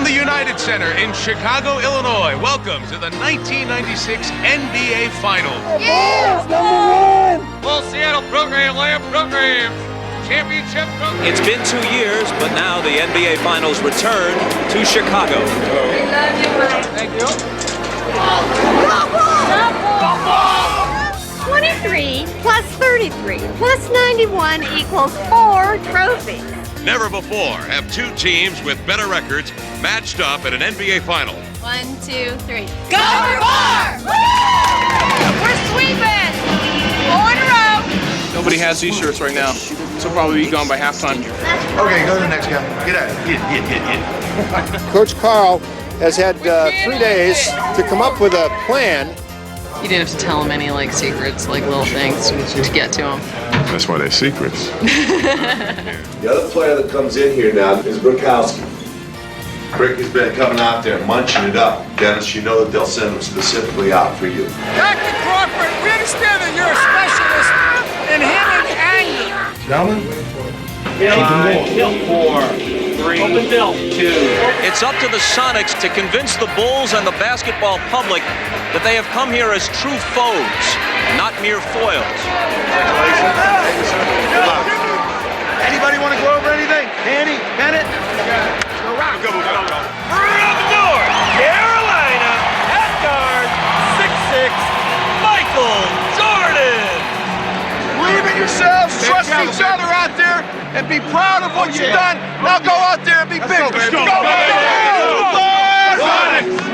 From the United Center in Chicago, Illinois, welcome to the 1996 NBA Finals. Yes, number one! Well, Seattle program, Lamb program, championship program. It's been 2 years, but now the NBA Finals return to Chicago. We love you, Mike. Thank you. 23 plus 33 plus 91 equals 4 trophies. Never before have two teams with better records matched up at an NBA Final. 1, 2, 3. Go for 4! We're sweeping! 4 in a row! Nobody has these shirts right now, so probably be gone by halftime. Okay, go to the next guy. Get out. Hit. Coach Carl has had 3 days to come up with a plan. You didn't have to tell him any like secrets, like little things to get to him. That's why they're secrets. The other player that comes in here now is Brokowski. Rick has been coming out there munching it up. Dennis, you know that they'll send him specifically out for you. Dr. Crawford, we understand that you're a specialist in hitting anger. Gentlemen, It's up to the Sonics to convince the Bulls and the basketball public that they have come here as true foes, not mere foils. anybody want to go over anything? Andy, Bennett? Go. Around the door, Carolina, at guard, 6'6", Michael Jordan. Believe in yourselves, trust each other out there, and be proud of what you've done. Now go out there and be big. Let's go, Sonics!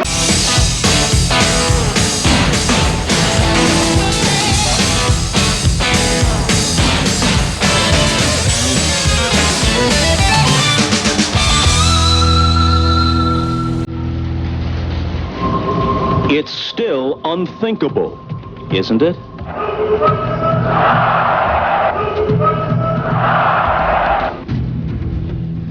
It's still unthinkable, isn't it?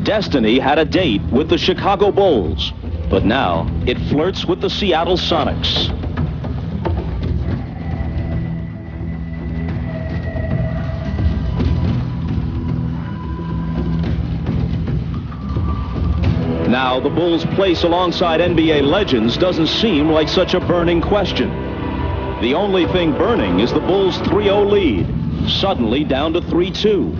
Destiny had a date with the Chicago Bulls, but now it flirts with the Seattle Sonics. Now, the Bulls' place alongside NBA legends doesn't seem like such a burning question. The only thing burning is the Bulls' 3-0 lead, suddenly down to 3-2.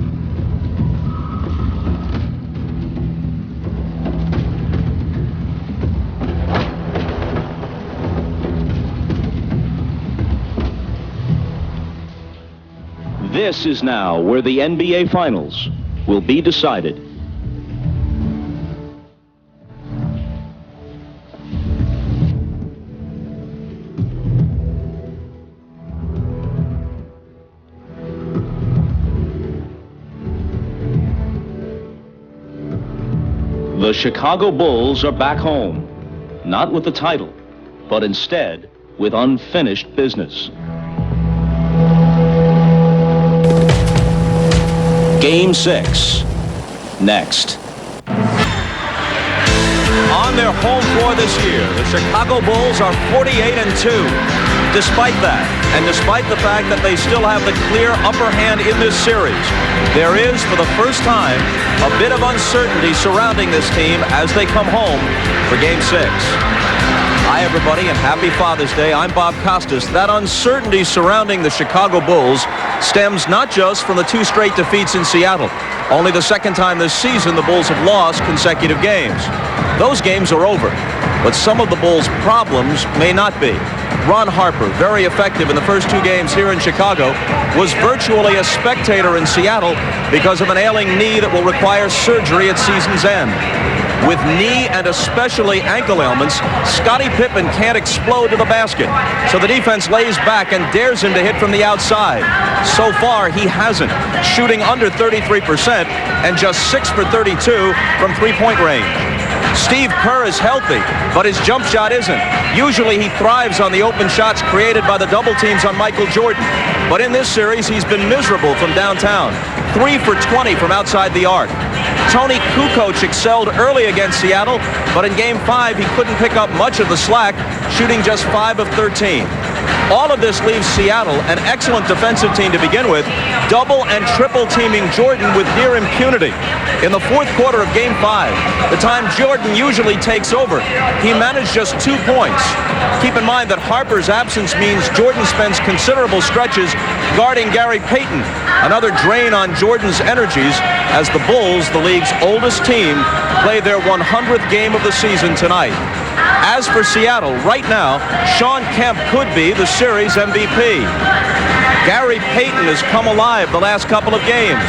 This is now where the NBA Finals will be decided. The Chicago Bulls are back home, not with the title, but instead with unfinished business. Game 6, next. On their home floor this year, the Chicago Bulls are 48-2. Despite that, and despite the fact that they still have the clear upper hand in this series, there is, for the first time, a bit of uncertainty surrounding this team as they come home for Game 6. Hi, everybody, and happy Father's Day. I'm Bob Costas. That uncertainty surrounding the Chicago Bulls stems not just from the 2 straight defeats in Seattle. Only the second time this season the Bulls have lost consecutive games. Those games are over, but some of the Bulls' problems may not be. Ron Harper, very effective in the first 2 games here in Chicago, was virtually a spectator in Seattle because of an ailing knee that will require surgery at season's end. With knee and especially ankle ailments, Scottie Pippen can't explode to the basket, so the defense lays back and dares him to hit from the outside. So far, he hasn't, shooting under 33% and just 6 for 32 from three-point range. Steve Kerr is healthy, but his jump shot isn't. Usually he thrives on the open shots created by the double teams on Michael Jordan. But in this series, he's been miserable from downtown. 3 for 20 from outside the arc. Tony Kukoc excelled early against Seattle, but in Game 5, he couldn't pick up much of the slack, shooting just 5 of 13. All of this leaves Seattle, an excellent defensive team to begin with, double and triple teaming Jordan with near impunity. In the fourth quarter of Game 5, the time Jordan usually takes over, he managed just 2 points. Keep in mind that Harper's absence means Jordan spends considerable stretches guarding Gerypayton, another drain on Jordan's energies as the Bulls, the league's oldest team, play their 100th game of the season tonight. As for Seattle, right now, Shawn Kemp could be the series MVP. Gerypayton has come alive the last couple of games.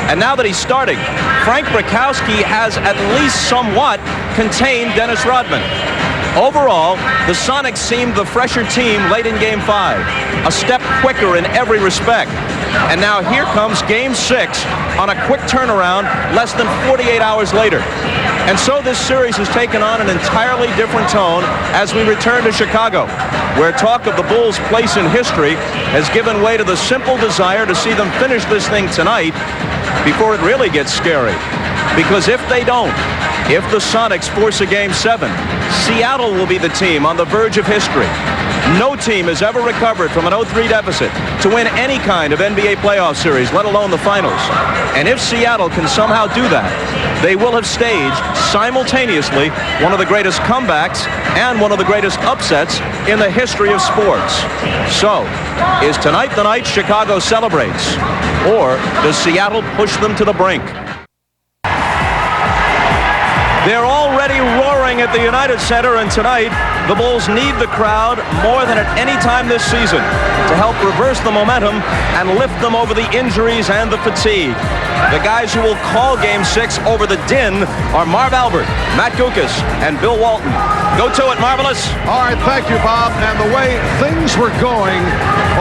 And now that he's starting, Frank Brakowski has at least somewhat contained Dennis Rodman. Overall, the Sonics seemed the fresher team late in Game 5, a step quicker in every respect. And now here comes Game 6 on a quick turnaround less than 48 hours later. And so this series has taken on an entirely different tone as we return to Chicago, where talk of the Bulls' place in history has given way to the simple desire to see them finish this thing tonight before it really gets scary. Because if they don't, if the Sonics force a Game 7, Seattle will be the team on the verge of history. No team has ever recovered from an 0-3 deficit to win any kind of NBA playoff series, let alone the finals. And if Seattle can somehow do that, they will have staged simultaneously one of the greatest comebacks and one of the greatest upsets in the history of sports. So, is tonight the night Chicago celebrates? Or does Seattle push them to the brink? They're already roaring at the United Center, and tonight the Bulls need the crowd more than at any time this season to help reverse the momentum and lift them over the injuries and the fatigue. The guys who will call Game 6 over the din are Marv Albert, Matt Guokas, and Bill Walton. Go to it, Marvelous. All right, thank you, Bob. And the way things were going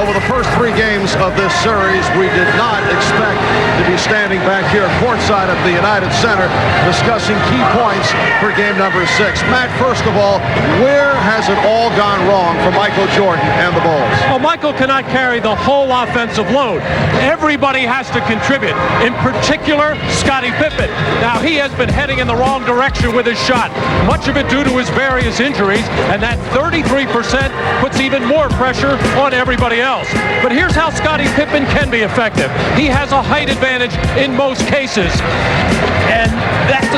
over the first 3 games of this series, we did not expect to be standing back here courtside at the United Center discussing key points for game number 6. Matt, first of all, where has it all gone wrong for Michael Jordan and the Bulls? Well, Michael cannot carry the whole offensive load. Everybody has to contribute, in particular, Scottie Pippen. Now, he has been heading in the wrong direction with his shot, much of it due to his various injuries, and that 33% puts even more pressure on everybody else. But here's how Scottie Pippen can be effective. He has a height advantage in most cases. And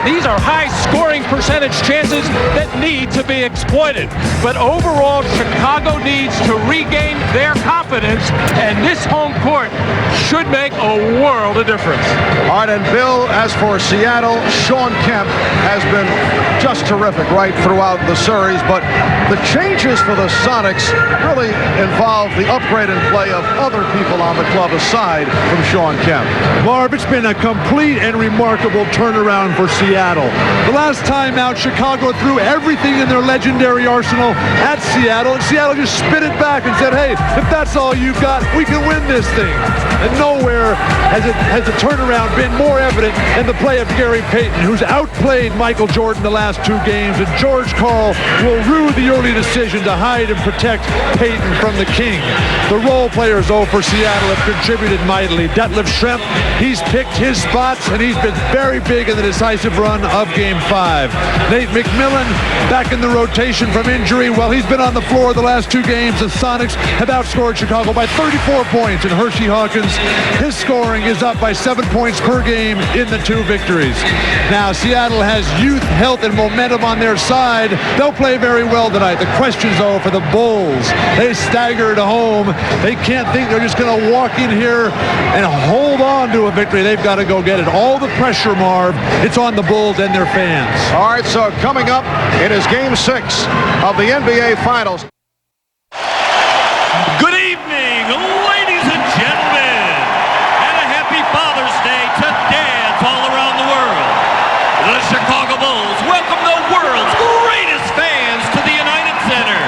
these are high scoring percentage chances that need to be exploited. But overall, Chicago needs to regain their confidence, and this home court should make a world of difference. All right, and Bill, as for Seattle, Shawn Kemp has been just terrific right throughout the series, but the changes for the Sonics really involve the upgrade and play of other people on the club aside from Shawn Kemp. Marv, it's been a complete and remarkable turnaround for Seattle. The last time out, Chicago threw everything in their legendary arsenal at Seattle, and Seattle just spit it back and said, hey, if that's all you've got, we can win this thing. And nowhere has the turnaround been more evident than the play of Gerypayton, who's outplayed Michael Jordan the last 2 games, and George Karl will rue the early decision to hide and protect Payton from the king. The role players, though, for Seattle have contributed mightily. Detlef Schrempf, he's picked his spots, and he's been very big in the decisive run of Game 5. Nate McMillan back in the rotation from injury. Well, he's been on the floor the last 2 games. The Sonics have outscored Chicago by 34 points, and Hershey Hawkins, his scoring is up by 7 points per game in the 2 victories. Now, Seattle has youth, health, and momentum on their side. They'll play very well tonight. The questions, though, for the Bulls. They staggered home. They can't think they're just going to walk in here and hold on to a victory. They've got to go get it. All the pressure, Marv, it's on the Bulls and their fans. All right, so coming up, it is Game 6 of the NBA Finals. Good evening, ladies and gentlemen, and a happy Father's Day to dads all around the world. The Chicago Bulls welcome the world's greatest fans to the United Center.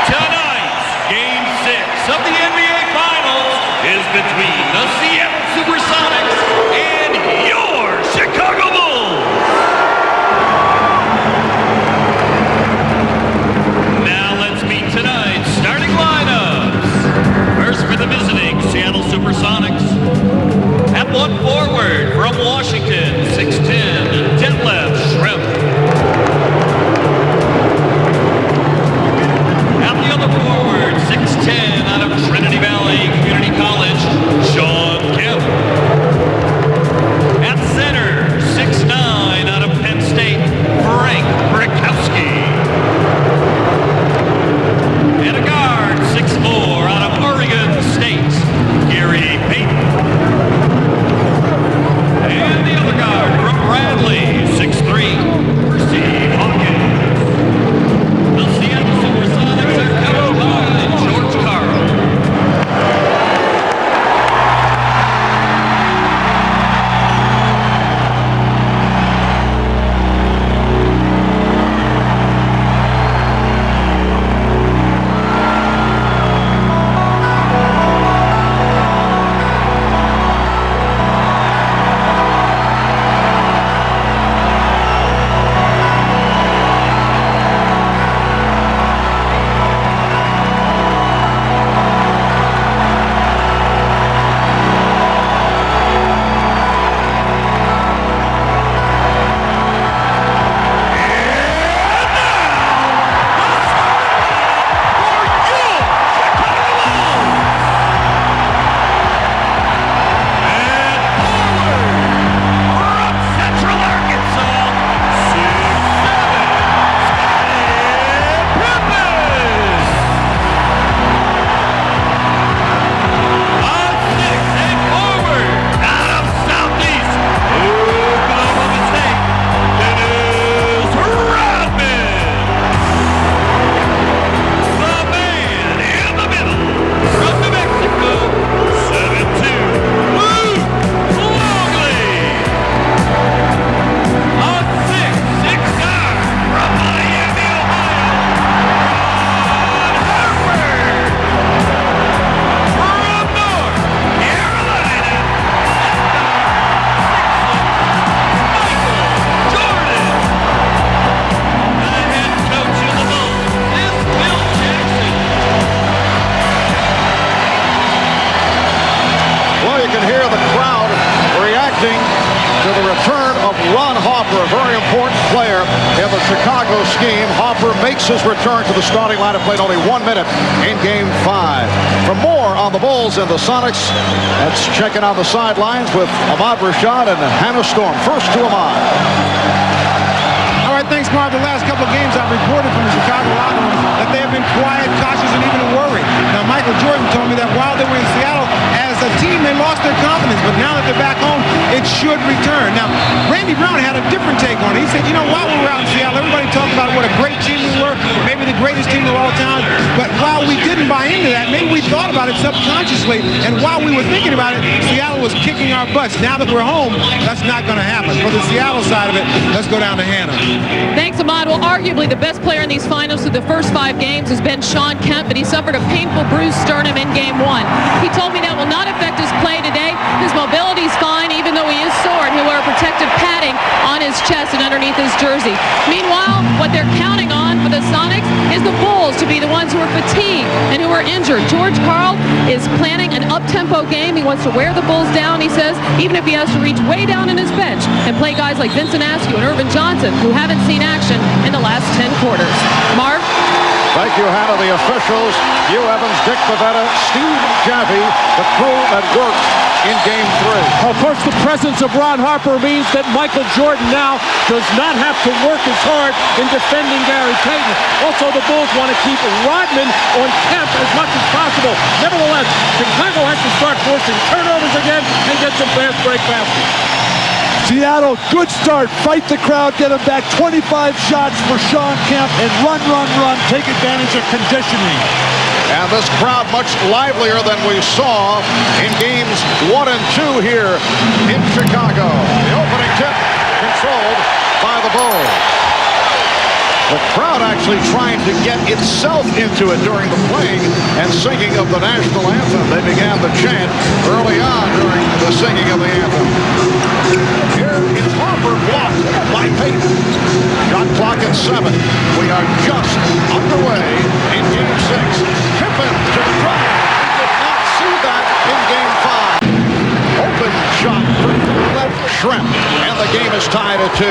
Tonight's Game 6 of the NBA Finals is between the Seattle Supersonics and your Chicago Bulls. Now Chicago scheme. Hopper makes his return to the starting lineup, played only 1 minute in Game 5. For more on the Bulls and the Sonics, let's check in on the sidelines with Ahmad Rashad and Hannah Storm. First to Ahmad. All right, thanks, Marv. The last couple of games I've reported from the Chicago locker room that they have been quiet, cautious, and even worried. Now, Michael Jordan told me that while they were in Seattle, as a team, they lost their confidence, but now that they're back home, it should return. Now, Randy Brown had a different take on it. He said, you know, while we were out in Seattle, everybody talked about what a great team we were, maybe the greatest team of all time, but while we didn't buy into that, maybe we thought about it subconsciously, and while we were thinking about it, Seattle was kicking our butts. Now that we're home, that's not going to happen. For the Seattle side of it, let's go down to Hannah. Thanks, Ahmad. Well, arguably the best player in these finals through the first 5 games has been Shawn Kemp, but he suffered a painful bruised sternum in Game 1. He told me that will not affect his play today. His mobility's fine, even though he is sore, and he'll wear protective padding on his chest and underneath his jersey. Meanwhile, what they're counting on for the Sonics is the Bulls to be the ones who are fatigued and who are injured. George Karl is planning an up-tempo game. He wants to wear the Bulls down, he says, even if he has to reach way down in his bench and play guys like Vincent Askew and Irvin Johnson, who haven't seen action in the last 10 quarters. Marv? Thank you, Hannah. The officials, Hugh Evans, Dick Pavetta, Steve Jaffee, the crew that worked in Game 3. Of course, the presence of Ron Harper means that Michael Jordan now does not have to work as hard in defending Gary Payton. Also, the Bulls want to keep Rodman on Kemp as much as possible. Nevertheless, Chicago has to start forcing turnovers again and get some fast break baskets. Seattle, good start. Fight the crowd, get him back. 25 shots for Shawn Kemp, and run, take advantage of conditioning. And this crowd much livelier than we saw in games 1 and 2 here in Chicago. The opening tip controlled by the Bulls. The crowd actually trying to get itself into it during the playing and singing of the national anthem. They began the chant early on during the singing of the anthem. Here is Harper blocked by Payton. Shot clock at 7. We are just underway in Game 6. Pippen to the drive. We did not see that in Game 5. Open shot for left shrimp, and the game is tied at 2.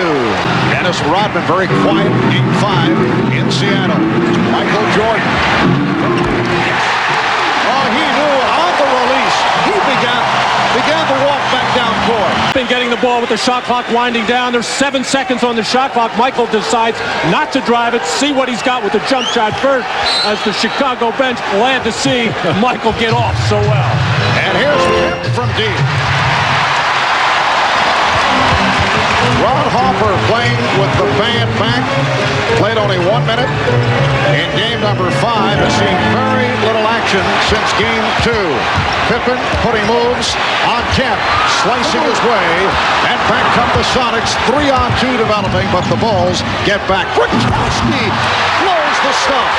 Dennis Rodman very quiet in Game 5 in Seattle. Michael Jordan. Oh, he knew on the release. He began to walk back down court. Been getting the ball with the shot clock winding down. There's 7 seconds on the shot clock. Michael decides not to drive it, see what he's got with the jump shot first, as the Chicago bench glad to see Michael get off so well. And here's Kemp from deep. Ron Harper playing with the band back. Played only 1 minute in game number 5. Has seen very little action since game 2. Pippen putting moves on Kemp, slicing his way, and back come the Sonics. 3-on-2 developing, but the Bulls get back. Brikowski blows the stuff.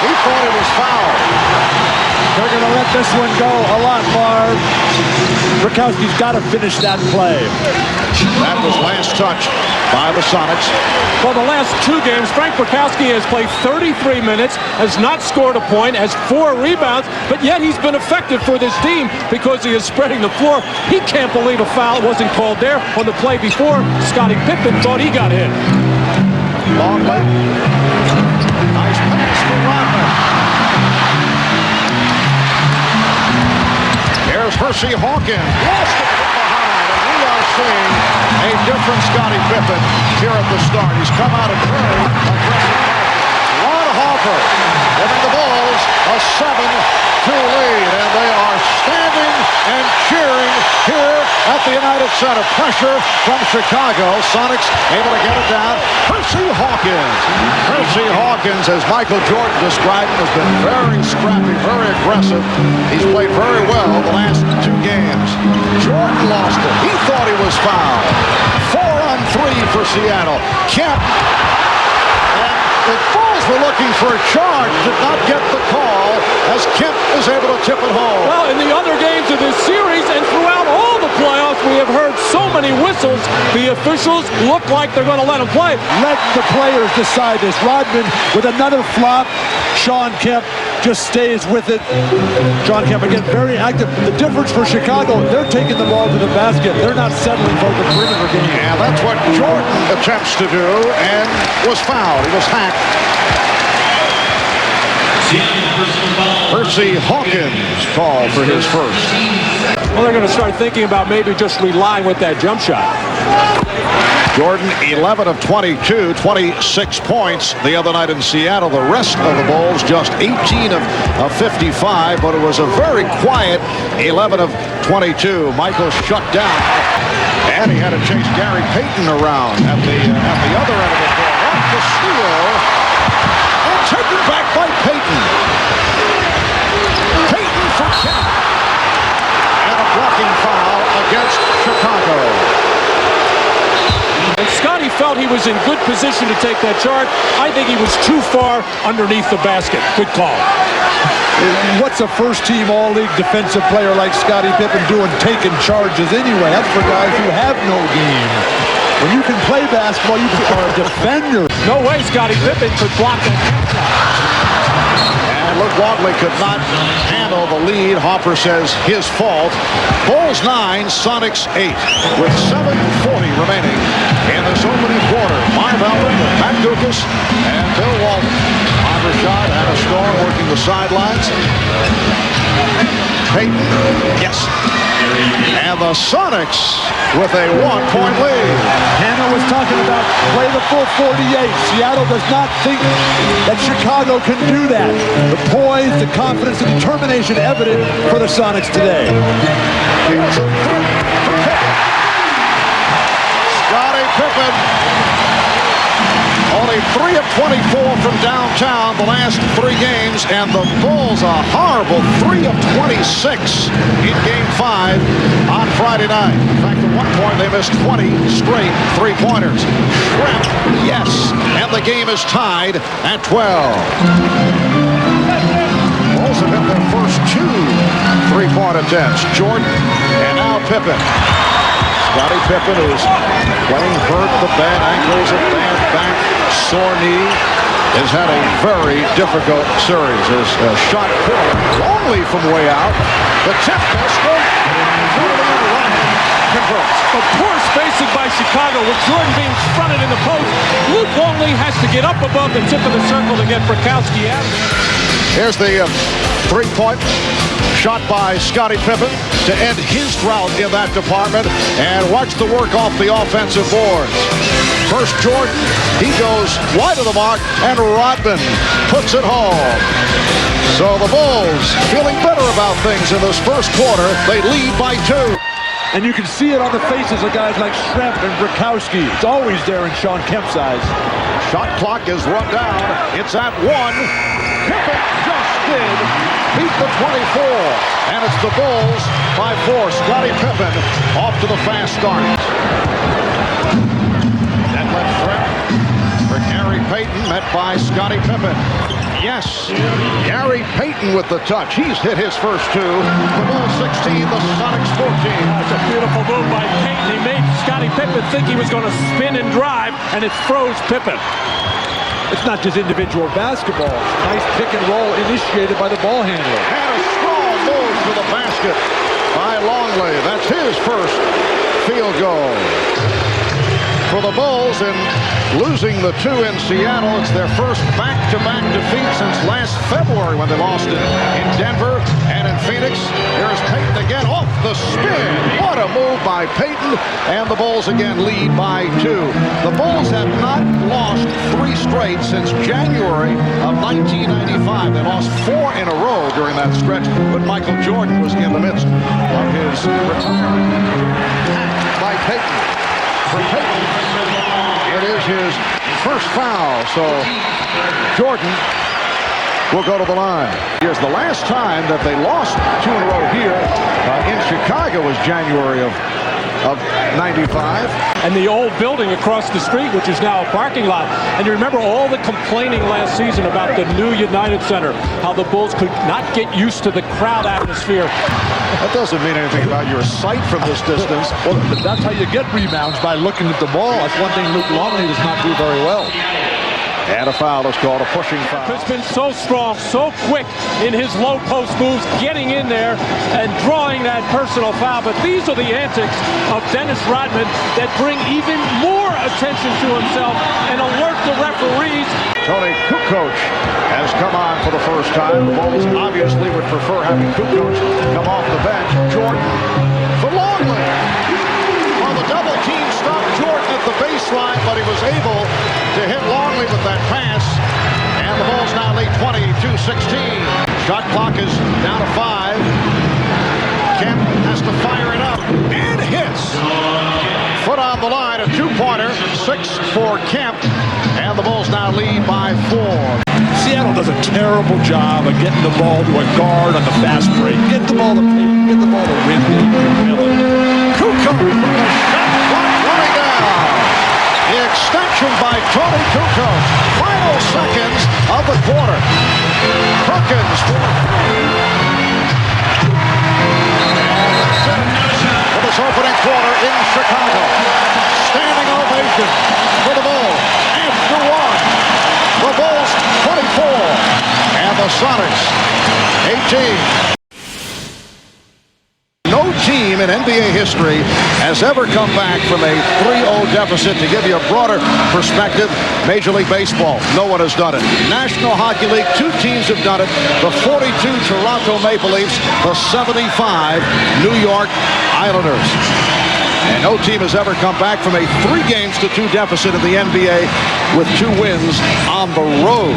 He thought it was foul. They're going to let this one go a lot, Marv. Brikowski's got to finish that play. That was last touch by the Sonics. For the last 2 games, Frank Brikowski has played 33 minutes, has not scored a point, has 4 rebounds, but yet he's been effective for this team because he is spreading the floor. He can't believe a foul wasn't called there on the play before. Scottie Pippen thought he got hit. Longley. Nice pass for Rodman. Here's Hersey Hawkins. Lost it from behind, and we are seeing a different Scottie Pippen here at the start. He's come out of very aggressive. Ron Harper giving the Bulls a 7-2 lead, and they are standing and cheering here at the United Center. Pressure from Chicago. Sonics able to get it down. Hersey Hawkins. Hersey Hawkins, as Michael Jordan described, has been very scrappy, very aggressive. He's played very well the last 2 games. Jordan lost it. He thought he was fouled. 4-on-3 for Seattle. Kemp. The Bulls were looking for a charge, did not get the call, as Kemp was able to tip it home. Well, in the other games of this series and throughout all the playoffs, we have heard so many whistles. The officials look like they're going to let them play. Let the players decide this. Rodman with another flop. Shawn Kemp just stays with it. Sean Kemp, again, very active. The difference for Chicago, they're taking the ball to the basket. They're not settling for the perimeter game. And that's what Jordan attempts to do and was fouled. He was hacked. Percy Hawkins called for his first. Well, they're going to start thinking about maybe just relying with that jump shot. Jordan, 11 of 22, 26 points the other night in Seattle. The rest of the Bulls just 18 of 55, but it was a very quiet 11 of 22. Michael shut down, and he had to chase Gary Payton around at the other end of the floor. Off the steal, and taken back by Payton. Payton for Kemp. And a blocking foul against Chicago. And Scottie felt he was in good position to take that charge. I think he was too far underneath the basket. Good call. What's a first-team all-league defensive player like Scottie Pippen doing taking charges anyway? That's for guys who have no game. When you can play basketball, you are a defender. No way Scottie Pippen could block that. And Luke Wadley could not handle the lead. Hopper says his fault. Bulls 9, Sonics 8, with 7:40 remaining in this opening quarter. Marv Albert, Matt Dukas, and Bill Walton. Marv Rashad had a storm working the sidelines. Payton, yes. And the Sonics with a 1-point lead. Hannah was talking about play the full 48. Seattle does not think that Chicago can do that. The poise, the confidence, the determination evident for the Sonics today. Scottie Pippen, only 3 of 24 from downtown the last 3 games, and the Bulls a horrible 3 of 26 in Game 5 on Friday night. In fact, at one point they missed 20 straight three-pointers. Scrap, yes, and the game is tied at 12. Bulls have hit their first 2 three-point attempts. Jordan and now Pippen. Scottie Pippen, who's playing hurt, the bad ankles, a bad back, sore knee, has had a very difficult series. His shot only from way out. The tip goes converts. The poor spacing by Chicago with Jordan being fronted in the post. Luke Longley has to get up above the tip of the circle to get Brikowski out. Here's the three-point shot by Scottie Pippen to end his drought in that department. And watch the work off the offensive boards. First Jordan, he goes wide of the mark, and Rodman puts it home. So the Bulls feeling better about things in this first quarter. They lead by 2. And you can see it on the faces of guys like Schrempf and Brikowski. It's always there in Sean Kemp's eyes. Shot clock is run down. It's at 1. Pippen just did beat the 24. And it's the Bulls by 4. Scottie Pippen off to the fast start. That left Schrempf for Gary Payton, met by Scottie Pippen. Yes, Gary Payton with the touch. He's hit his first 2. The Bulls 16, the Sonics 14. That's a beautiful move by Payton. He made Scottie Pippen think he was going to spin and drive, and it froze Pippen. It's not just individual basketball. Nice pick and roll initiated by the ball handler. And a strong move to the basket by Longley. That's his first field goal. For the Bulls, in losing the 2 in Seattle, it's their first back-to-back defeat since last February when they lost in Denver and in Phoenix. Here's Payton again off the spin. What a move by Payton, and the Bulls again lead by 2. The Bulls have not lost 3 straight since January of 1995. They lost 4 in a row during that stretch, but Michael Jordan was in the midst of his retirement. By Payton. For Payton, it is his first foul, so Jordan will go to the line. Here's the last time that they lost 2 in a row here in Chicago was January of 95. And the old building across the street, which is now a parking lot. And you remember all the complaining last season about the new United Center, how the Bulls could not get used to the crowd atmosphere. That doesn't mean anything about your sight from this distance. Well, that's how you get rebounds, by looking at the ball. That's one thing Luke Longley does not do very well. And a foul is called, a pushing foul. Has been so strong, so quick in his low post moves, getting in there and drawing that personal foul. But these are the antics of Dennis Rodman that bring even more attention to himself and alert the referees. Tony Kukoc has come on for the first time. The Bulls obviously would prefer having Kukoc come off the bench. Jordan for Longley. Well, the double team stopped Jordan at the baseline, but he was able to hit Longley with that pass. And the Bulls now lead 22-16. Shot clock is down to 5. Kemp has to fire it up and hits. Foot on the line, a two-pointer, 6 for Kemp. And the Bulls now lead by 4. Seattle does a terrible job of getting the ball to a guard on the fast break. Get the ball to Payton, get the ball to Ridley. Kukoc, shot clock running down. The extension by Tony Kukoc. Final seconds of the quarter. Perkins for this opening quarter in Chicago. Standing ovation for the Bulls. After one, the Bulls 24 and the Sonics 18. No team in NBA history has ever come back from a 3-0 deficit. To give you a broader perspective, Major League Baseball, no one has done it. National Hockey League, 2 teams have done it. The 42 Toronto Maple Leafs, the 75 New York Islanders. And no team has ever come back from a 3-2 deficit in the NBA with 2 wins on the road.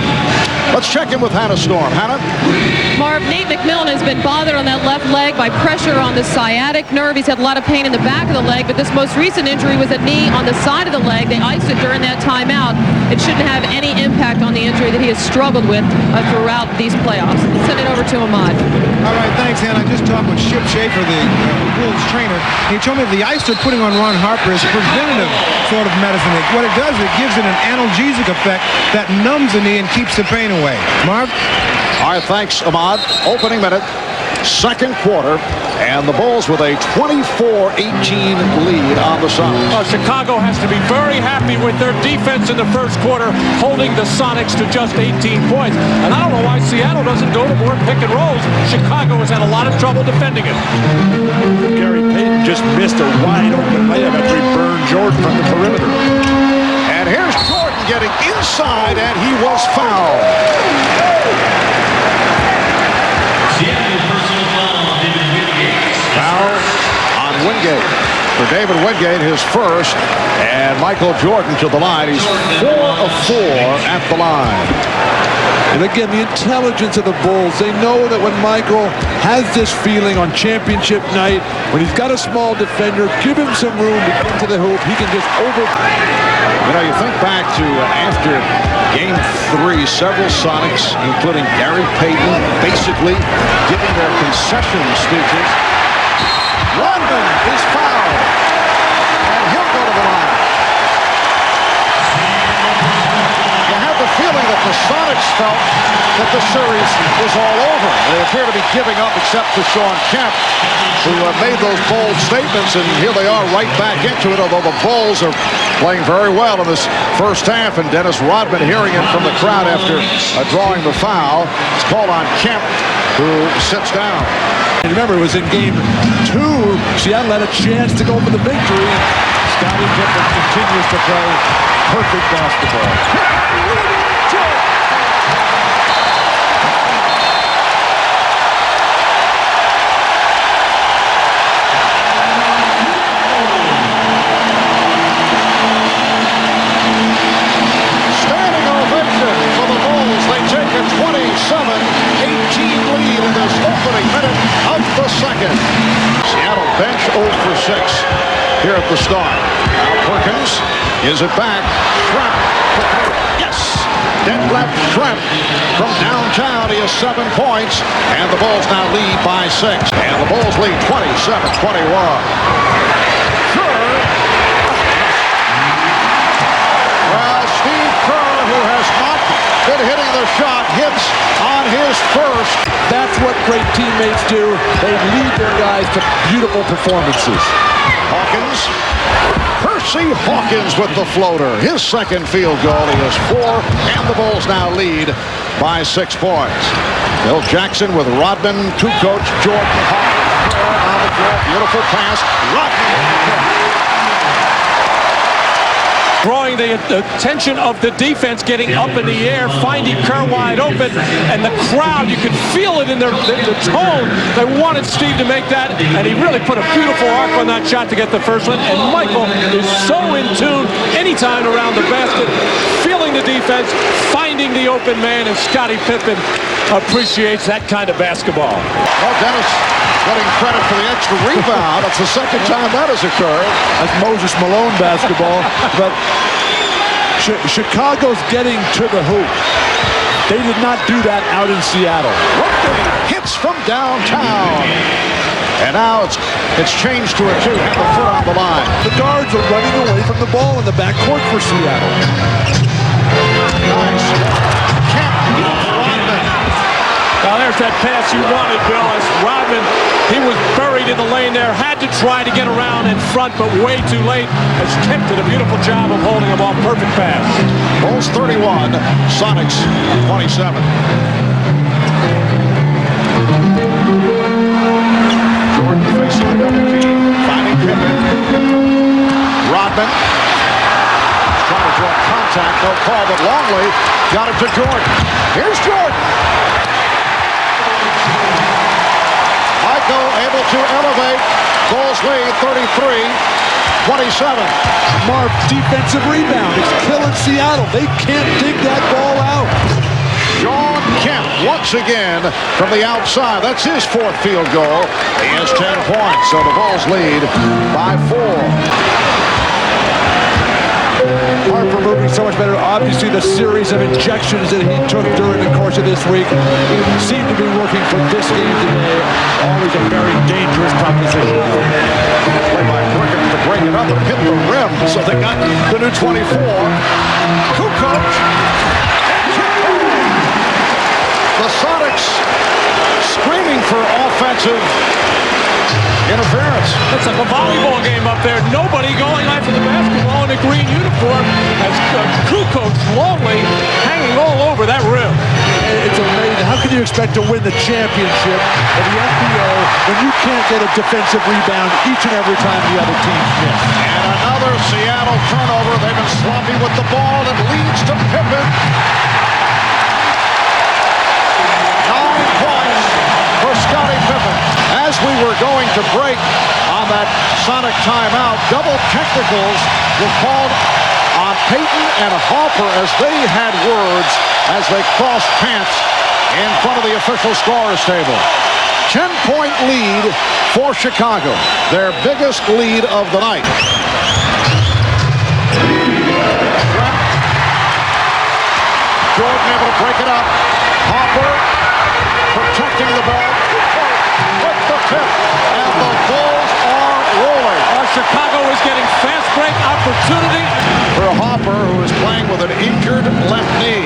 Let's check in with Hannah Storm. Hannah? Marv, Nate McMillan has been bothered on that left leg by pressure on the sciatic nerve. He's had a lot of pain in the back of the leg, but this most recent injury was a knee on the side of the leg. They iced it during that timeout. It shouldn't have any impact on the injury that he has struggled with throughout these playoffs. Let's send it over to Ahmad. All right, thanks, Hannah. I just talked with Chip Schaefer, the Bulls trainer. He told me the ice they're putting on Ron Harper is preventative sort of medicine. What it does, it gives it an analgesic effect that numbs the knee and keeps the pain away. Marv? All right, thanks, Ahmad. Opening minute, second quarter, and the Bulls with a 24-18 lead on the Sonics. Chicago has to be very happy with their defense in the first quarter, holding the Sonics to just 18 points. And I don't know why Seattle doesn't go to more pick and rolls. Chicago has had a lot of trouble defending it. Gery-Payton just missed a wide open layup after he burned Jordan from the perimeter. And here's Jordan getting inside, and he was fouled. Foul on Wingate. For David Wingate, his first, and Michael Jordan to the line. He's 4 of 4 at the line. And again, the intelligence of the Bulls. They know that when Michael has this feeling on championship night, when he's got a small defender, give him some room to get to the hoop. He can just over. You know, you think back to after Game 3, several Sonics, including Gery-Payton, basically giving their concession speeches. Rodman is fouled, and he'll go to the line. You have the feeling that the Sonics felt that the series was all over. They appear to be giving up, except for Shawn Kemp, who made those bold statements, and here they are right back into it, although the Bulls are playing very well in this first half, and Dennis Rodman hearing it from the crowd after drawing the foul. It's called on Kemp, who sits down. And remember, it was in Game 2. Seattle had a chance to go for the victory. Scottie Pippen continues to play perfect basketball. Standing ovation for the Bulls. They take a 27-18 lead in this opening minute of the second. Seattle bench 0 for 6 here at the start. Now Perkins gives it back. Shrimp. Yes! Dead left Shrimp from downtown. He has 7 points. And the Bulls now lead by 6. And the Bulls lead 27-21. Well, Steve Kerr, who has not been hitting the shot, hits on his first. That's what great teammates do. They lead their guys to beautiful performances. Hawkins Percy Hawkins with the floater. His second field goal. He has 4, and the Bulls now lead by 6 points. Bill Jackson with Rodman, Kukoc, Jordan, Hawkins on the floor. Beautiful pass. Rodman. Drawing the attention of the defense, getting up in the air, finding Kerr wide open, and the crowd, you can feel it in the tone. They wanted Steve to make that, and he really put a beautiful arc on that shot to get the first one. And Michael is so in tune anytime around the basket, feeling the defense, finding the open man, and Scottie Pippen appreciates that kind of basketball. Well, Dennis getting credit for the extra rebound. It's the second time that has occurred. That's Moses Malone basketball. But Chicago's getting to the hoop. They did not do that out in Seattle. Hits from downtown. And now it's changed to a 2. Have the foot on the line. The guards are running away from the ball in the backcourt for Seattle. Nice. Now there's that pass you wanted, Bill. As Rodman, he was buried in the lane there, had to try to get around in front, but way too late. As Kemp did a beautiful job of holding him off. Perfect pass. Bulls 31, Sonics 27. Jordan facing the double team, finding Pippen. Rodman trying to draw contact, no call, but Longley got it to Jordan. Here's Jordan. Michael able to elevate. Bulls lead 33-27. Marv, defensive rebound. It's killing Seattle. They can't dig that ball out. Sean Kemp once again from the outside. That's his 4th field goal. He has 10 points, so the Bulls lead by 4. Harper moving so much better. Obviously, the series of injections that he took during the course of this week seemed to be working for this game today. Always a very dangerous proposition. Play by Perkins to bring it up and hit the rim, so they got the new 24. Kukoc. The Sonics screaming for offensive interference. It's like a volleyball game up there. Nobody going after the basketball in a green uniform as Kukoc Longley hanging all over that rim. It's amazing. How can you expect to win the championship of the NBA when you can't get a defensive rebound each and every time the other team miss? And another Seattle turnover. They've been sloppy with the ball. It leads to Pippen. 9 points for Scottie Pippen. As we were going to break on that Sonic timeout, double technicals were called on Payton and Harper as they had words as they crossed paths in front of the official scorer's table. 10-point lead for Chicago, their biggest lead of the night. Jordan able to break it up. Harper protecting the ball. With the tip, and the Bulls are rolling. Chicago is getting fast break opportunity. For Harper, who is playing with an injured left knee.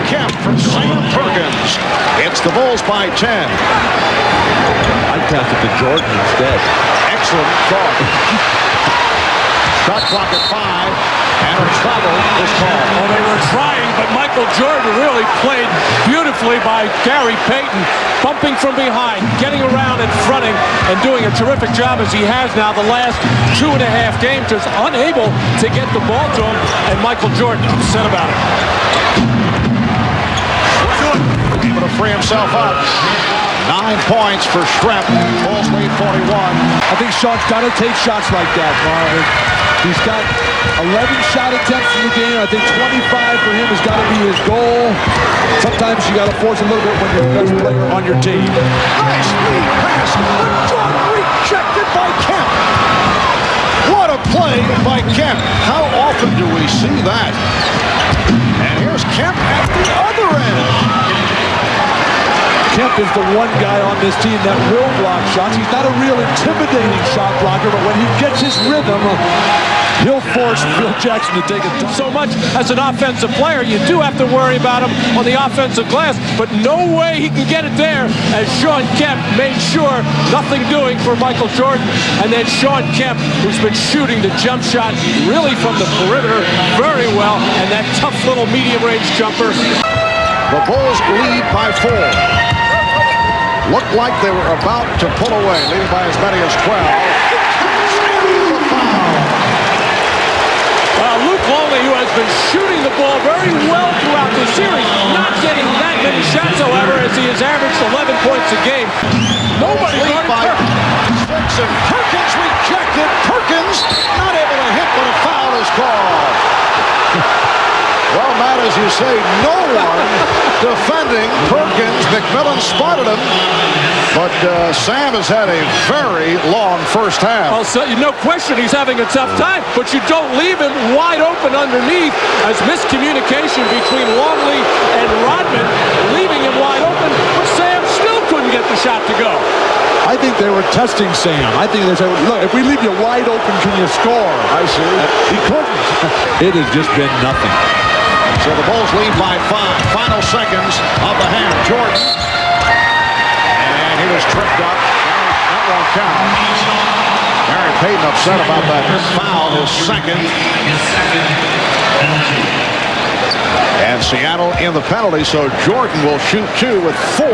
Kemp from Sam Perkins. It's the Bulls by 10. I'd pass it to Jordan instead. Excellent thought. Shot clock at 5. And a travel is called. Oh, they were trying, but Michael Jordan really played beautifully by Gerypeyton, bumping from behind, getting around and fronting, and doing a terrific job as he has now the last 2.5 games. Just unable to get the ball to him, and Michael Jordan upset about it. Able to free himself up. 9 points for Shrep. Bulls lead 41. I think Sean's got to take shots like that, Marvin. He's got 11 shot attempts in the game. I think 25 for him has got to be his goal. Sometimes you got to force a little bit when you're the best player on your team. Nice lead pass. Rejected by Kemp. What a play by Kemp. How often do we see that? And here's Kemp at the other end. Kemp is the one guy on this team that will block shots. He's not a real intimidating shot blocker, but when he gets his rhythm, He'll force Phil Jackson to take it. So much as an offensive player, you do have to worry about him on the offensive glass, but no way he can get it there as Shawn Kemp made sure nothing doing for Michael Jordan. And then Shawn Kemp, who's been shooting the jump shot really from the perimeter very well, and that tough little medium-range jumper. The Bulls lead by 4. Looked like they were about to pull away, leading by as many as 12. Luke Longley, who has been shooting the ball very well throughout the series, not getting that many shots, however, as he has averaged 11 points a game. Nobody by 6, and Perkins rejected. Perkins not able to hit, but a foul is called. Well, Matt, as you say, no one defending Perkins. McMillan spotted him, but Sam has had a very long first half. Well, so, no question he's having a tough time, but you don't leave him wide open underneath as miscommunication between Longley and Rodman, leaving him wide open, but Sam still couldn't get the shot to go. I think they were testing Sam. I think they said, look, if we leave you wide open, can you score? I see. He couldn't. It has just been nothing. So the Bulls lead by 5. Final seconds of the half. Jordan. And he was tripped up. That won't count. Gerypeyton upset about that foul, his second. And Seattle in the penalty, so Jordan will shoot 2 with 4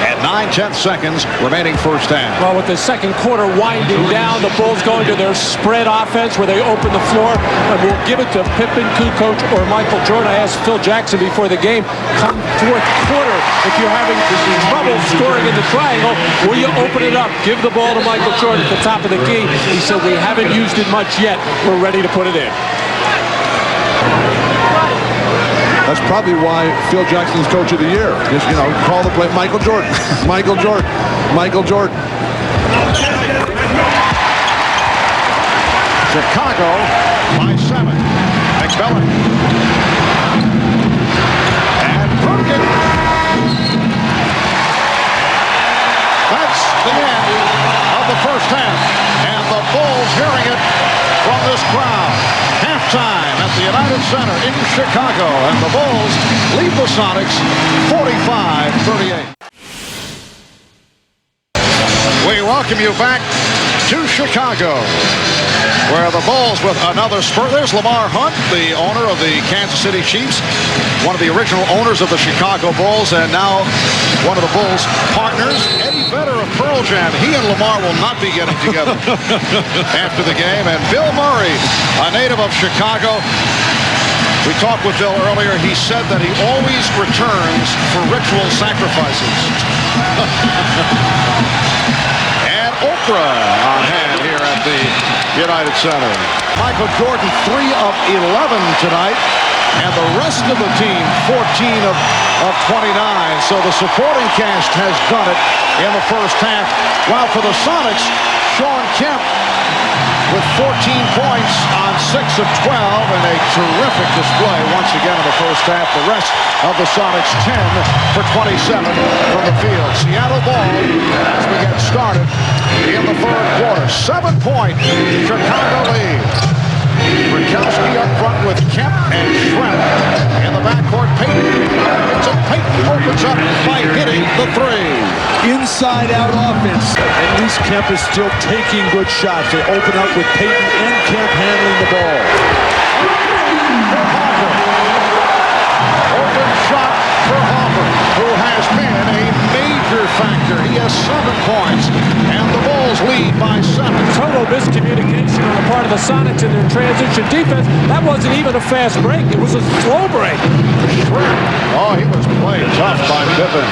at 9/10 seconds remaining first half. Well, with the second quarter winding down, the Bulls going to their spread offense where they open the floor, and we'll give it to Pippen, Kukoc, or Michael Jordan. I asked Phil Jackson before the game, come fourth quarter, if you're having trouble scoring in the triangle, will you open it up? Give the ball to Michael Jordan at the top of the key. He said, we haven't used it much yet. We're ready to put it in. That's probably why Phil Jackson's coach of the year. Just, you know, call the play. Michael Jordan. Michael Jordan. Michael Jordan. Chicago by 7. McMillan. And Perkins. That's the end of the first half. And the Bulls hearing it from this crowd. Halftime at the United Center in Chicago, and the Bulls lead the Sonics 45-38. We welcome you back to Chicago, where the Bulls with another spurt. There's Lamar Hunt, the owner of the Kansas City Chiefs, one of the original owners of the Chicago Bulls, and now one of the Bulls' partners. Eddie Vedder of Pearl Jam. He and Lamar will not be getting together after the game. And Bill Murray, a native of Chicago. We talked with Bill earlier. He said that he always returns for ritual sacrifices. And Oprah on hand here at the United Center. Michael Jordan, 3 of 11 tonight. And the rest of the team, 14 of 29. So the supporting cast has done it in the first half. While for the Sonics, Shawn Kemp with 14 points on 6 of 12 and a terrific display once again in the first half. The rest of the Sonics 10 for 27 from the field. Seattle ball as we get started in the third quarter. 7-point Chicago lead. Brikowski up front with Kemp and Schrempf. In the backcourt, Payton. So Payton opens up by hitting the 3. Inside-out offense. At least Kemp is still taking good shots. They open up with Payton and Kemp handling the ball. Open shot for Hoffer, who has been a major factor. He has 7 points, and the Bulls lead by 7. Total miscommunication on the part of the Sonics in their transition defense. That wasn't even a fast break. It was a slow break. Oh, he was playing tough by Pippen.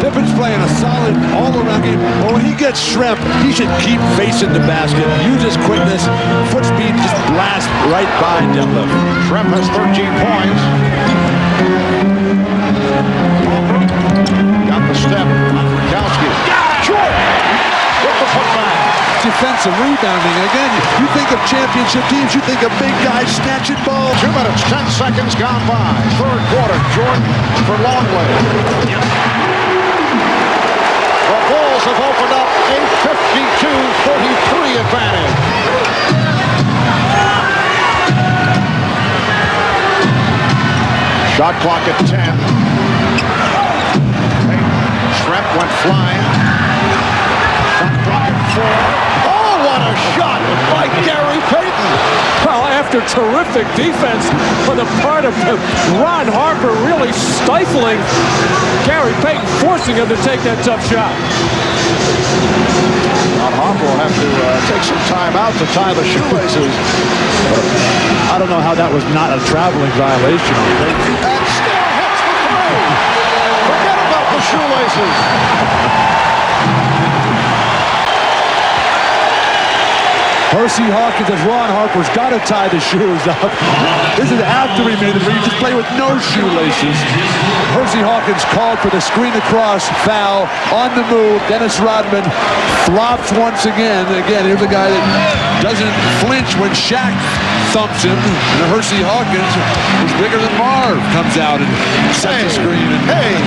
Pippen's playing a solid all-around game. But when he gets Schrempf, he should keep facing the basket. Use his quickness, foot speed, just blast right by deadlift. Schrempf has 13 points. Got the step on Brikowski. Short! With the putback. Defensive rebounding. Again, you think of championship teams, you think of big guys snatching balls. 2 minutes, 10 seconds gone by. Third quarter, Jordan for Longley. The Bulls have opened up a 52-43 advantage. Shot clock at 10. Shrimp went flying. Shot clock at 4. Oh, what a shot by Gary Payton. Well, after terrific defense on the part of Ron Harper, really stifling Gary Payton, forcing him to take that tough shot. Ron Harper will have to take some time out to tie the shoelaces. I don't know how that was not a traveling violation. And still hits the three. Forget about the shoelaces. Hersey Hawkins and Ron Harper's got to tie the shoes up. This is after he made it, but you just play with no shoelaces. Hersey Hawkins called for the screen across, foul, on the move. Dennis Rodman flops once again. Again, here's a guy that doesn't flinch when Shaq thumps him. And Hersey Hawkins, who's bigger than Marv, comes out and sets the screen. And hey,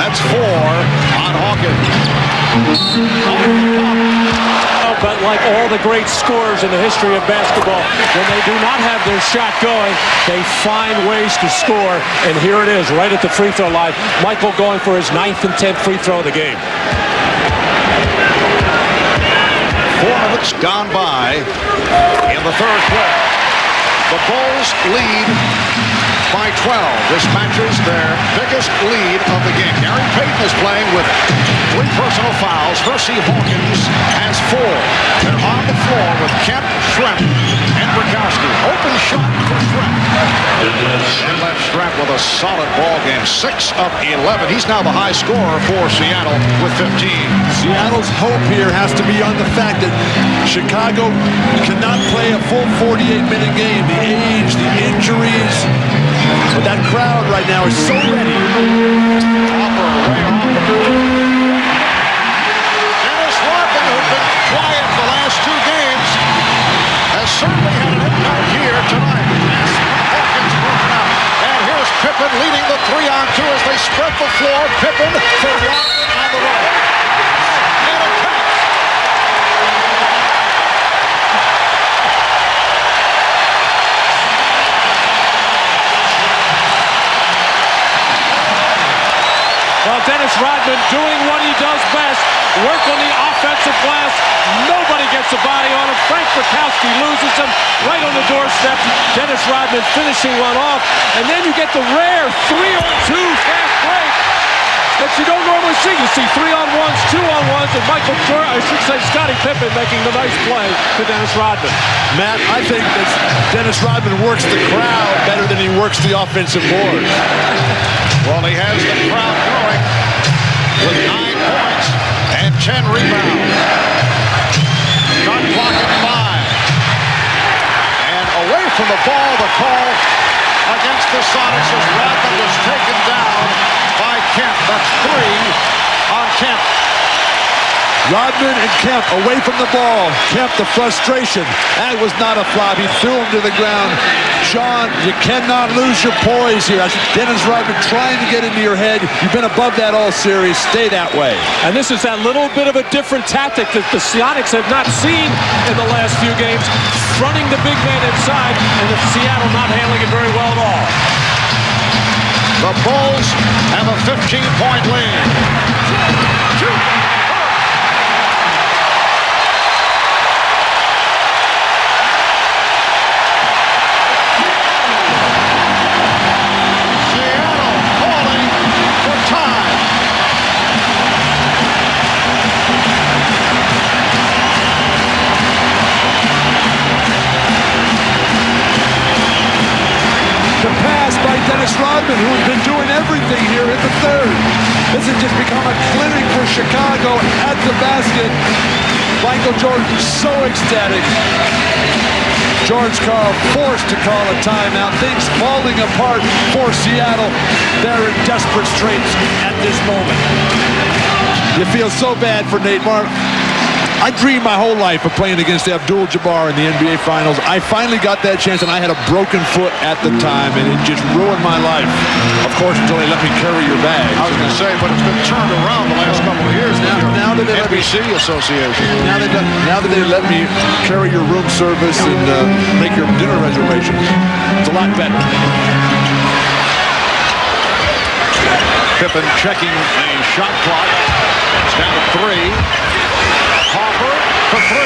that's 4 on Hawkins. But like all the great scorers in the history of basketball, when they do not have their shot going, they find ways to score. And here it is, right at the free throw line. Michael going for his 9th and 10th free throw of the game. 4 minutes gone by in the third quarter. The Bulls lead by 12. This matches their biggest lead of the game. Gary Payton is playing with 3 personal fouls. Hersey Hawkins has 4. They're on the floor with Kemp, Shrimp, and Brakowski. Open shot for Shrimp. And left Shrimp with a solid ball game. 6 of 11. He's now the high scorer for Seattle with 15. Seattle's hope here has to be on the fact that Chicago cannot play a full 48-minute game. The age, the injuries. But that crowd right now is so ready. Topper way off. Dennis Rodman, who's been quiet the last 2 games, has certainly had an impact here tonight. Hawkins broken out. And here's Pippen leading the 3-on-2 as they spread the floor. Pippen for Rodman on the right. And it counts. Well, Dennis Rodman doing what he does best, work on the offensive glass. Nobody gets a body on him. Frank Brakowski loses him right on the doorstep. Dennis Rodman finishing one off. And then you get the rare 3-on-2 fast break that you don't normally see. You see 3-on-1s, 2-on-1s, and Scottie Pippen making the nice play to Dennis Rodman. Matt, I think that Dennis Rodman works the crowd better than he works the offensive board. Well, he has the crowd going with 9 points and 10 rebounds. Shot clock at 5. And away from the ball, the call against the Sonics as Rodman was taken down by Kemp. That's 3 on Kemp. Rodman and Kemp away from the ball. Kemp, the frustration. That was not a flop. He threw him to the ground. Sean, you cannot lose your poise here. That's Dennis Rodman trying to get into your head. You've been above that all series. Stay that way. And this is that little bit of a different tactic that the Sonics have not seen in the last few games. Fronting the big man inside, and the Seattle not handling it very well at all. The Bulls have a 15-point lead. Dennis Rodman, who has been doing everything here in the third. This has just become a clinic for Chicago at the basket. Michael Jordan so ecstatic. George Karl forced to call a timeout. Things falling apart for Seattle. They're in desperate straits at this moment. You feel so bad for Nate Martin. I dreamed my whole life of playing against Abdul-Jabbar in the NBA Finals. I finally got that chance, and I had a broken foot at the time, and it just ruined my life. Of course, until they let me carry your bag. I was going to say, but it's been turned around the last couple of years. Now that they NBC Association. Now that they let me carry your room service and make your dinner reservations, it's a lot better. Pippen checking the shot clock. It's down to 3. Hopper for 3.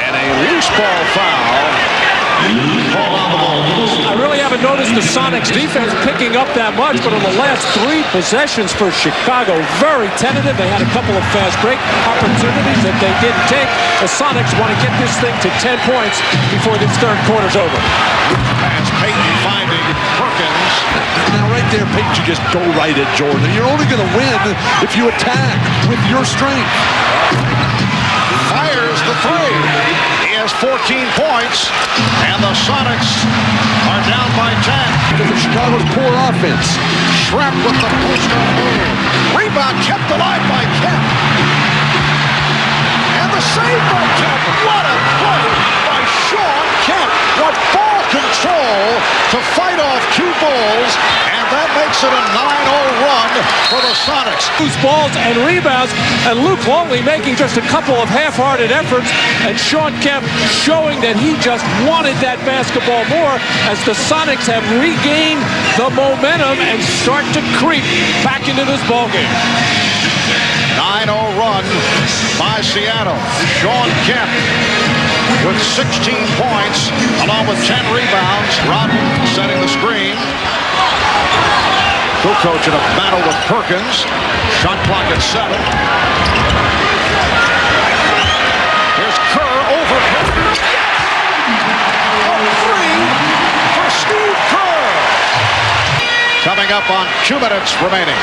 And a loose ball foul. Ball on the ball. I really haven't noticed the Sonics defense picking up that much, but in the last 3 possessions for Chicago, very tentative. They had a couple of fast break opportunities that they didn't take. The Sonics want to get this thing to 10 points before this third quarter's over. Pass, Payton finding Perkins. Now right there, Payton, you just go right at Jordan. You're only going to win if you attack with your strength. Fires the 3. He has 14 points, and the Sonics are down by 10. Because of Chicago's poor offense. Schrepp with the post-up move. Rebound kept alive by Kemp. And the save by Kemp. What a play by Sean Kemp. What ball control to fight off 2 Bulls, and that makes it a 9-0 run for the Sonics. Loose balls and rebounds, and Luke Longley making just a couple of half-hearted efforts, and Sean Kemp showing that he just wanted that basketball more as the Sonics have regained the momentum and start to creep back into this ballgame. 9-0 run by Seattle. Sean Kemp with 16 points, along with 10 rebounds. Rodman setting the screen. Kukoc in a battle with Perkins. Shot clock at 7. Here's Kerr over Perkins. A 3 for Steve Kerr. Coming up on 2 minutes remaining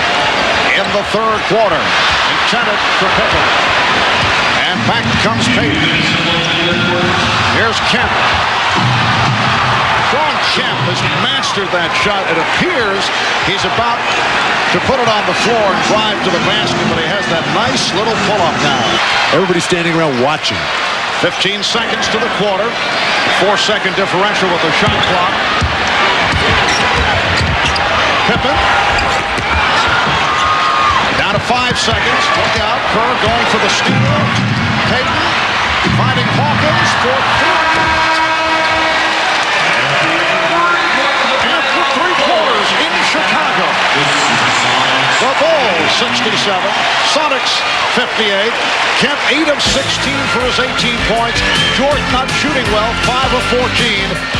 in the third quarter. Intended for Pippen. And back comes Payton. Here's Kemp. Sean Kemp has mastered that shot. It appears he's about to put it on the floor and drive to the basket, but he has that nice little pull-up now. Everybody's standing around watching. 15 seconds to the quarter. 4-second differential with the shot clock. Pippen. Down to 5 seconds. Look out. Kerr going for the steal. Payton finding Hawkins for 3. After 3 quarters in Chicago. The Bulls 67. Sonics 58. Kemp 8 of 16 for his 18 points. Jordan not shooting well. 5 of 14